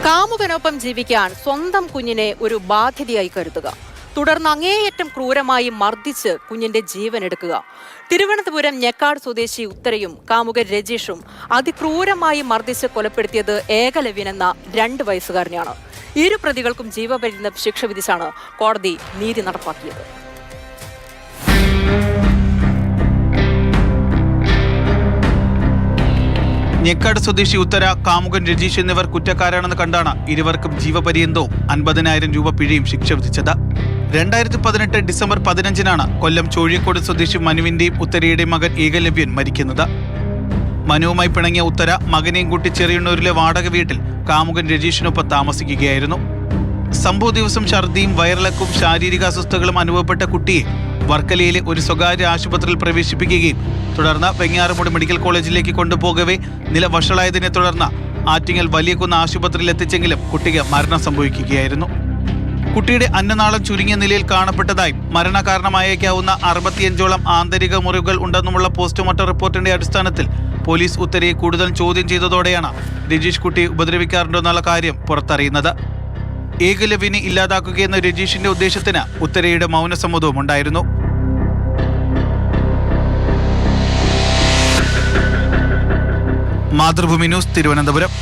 കാമുകനൊപ്പം ജീവിക്കാൻ സ്വന്തം കുഞ്ഞിനെ ഒരു ബാധ്യതയായി കരുതുക. തുടർന്ന് അങ്ങേയറ്റം ക്രൂരമായി മർദ്ദിച്ച് കുഞ്ഞിന്റെ ജീവൻ എടുക്കുക. തിരുവനന്തപുരം ഞെക്കാട് സ്വദേശി ഉത്തരയും കാമുകൻ രജീഷും അതിക്രൂരമായി മർദ്ദിച്ച് കൊലപ്പെടുത്തിയത് ഏകലവ്യൻ എന്ന 2 വയസ്സുകാരനെയാണ്. ഇരു പ്രതികൾക്കും ജീവപര്യന്തം ശിക്ഷ വിധിച്ചാണ് കോടതി നീതി നടപ്പാക്കിയത്. ഞെക്കാട് സ്വദേശി ഉത്തര, കാമുകൻ രജീഷ് എന്നിവർ കുറ്റക്കാരാണെന്ന് കണ്ടാണ് ഇരുവർക്കും ജീവപര്യന്തവും 50,000 രൂപ പിഴയും ശിക്ഷ വിധിച്ചത്. 2018 ഡിസംബർ 15-നാണ് കൊല്ലം ചോഴിയക്കോട് സ്വദേശി മനുവിന്റെയും ഉത്തരയുടെയും മകൻ ഏകലവ്യൻ മരിക്കുന്നത്. മനുവുമായി പിണങ്ങിയ ഉത്തര മകനെയും കൂട്ടി ചെറിയണ്ണൂരിലെ വാടക വീട്ടിൽ കാമുകൻ രജീഷിനൊപ്പം താമസിക്കുകയായിരുന്നു. സംഭവ ദിവസം ഛർദിയും വയറിളക്കും ശാരീരിക അസ്വസ്ഥതകളും അനുഭവപ്പെട്ട കുട്ടിയെ വർക്കലയിലെ ഒരു സ്വകാര്യ ആശുപത്രിയിൽ പ്രവേശിപ്പിക്കുകയും തുടർന്ന് വെങ്ങാറമൂട് മെഡിക്കൽ കോളേജിലേക്ക് കൊണ്ടുപോകവേ നില വഷളായതിനെ തുടർന്ന് ആറ്റിങ്ങൽ വലിയകുന്ന് ആശുപത്രിയിൽ എത്തിച്ചെങ്കിലും കുട്ടിക്ക് മരണം സംഭവിക്കുകയായിരുന്നു. കുട്ടിയുടെ അന്നനാളം ചുരുങ്ങിയ നിലയിൽ കാണപ്പെട്ടതായും മരണകാരണമായേക്കാവുന്ന 65ഓളം ആന്തരിക മുറിവുകൾ ഉണ്ടെന്നുമുള്ള പോസ്റ്റ്മോർട്ടം റിപ്പോർട്ടിന്റെ അടിസ്ഥാനത്തിൽ പോലീസ് ഉത്തരയെ കൂടുതൽ ചോദ്യം ചെയ്തതോടെയാണ് രജീഷ് കുട്ടിയെ ഉപദ്രവിക്കാറുണ്ടെന്നുള്ള കാര്യം പുറത്തറിയുന്നത്. ഏകലവ്യനെ ഇല്ലാതാക്കുകയെന്ന രജീഷിന്റെ ഉദ്ദേശത്തിന് ഉത്തരയുടെ മൗനസമ്മതവും ഉണ്ടായിരുന്നു. മാതൃഭൂമി ന്യൂസ്, തിരുവനന്തപുരം.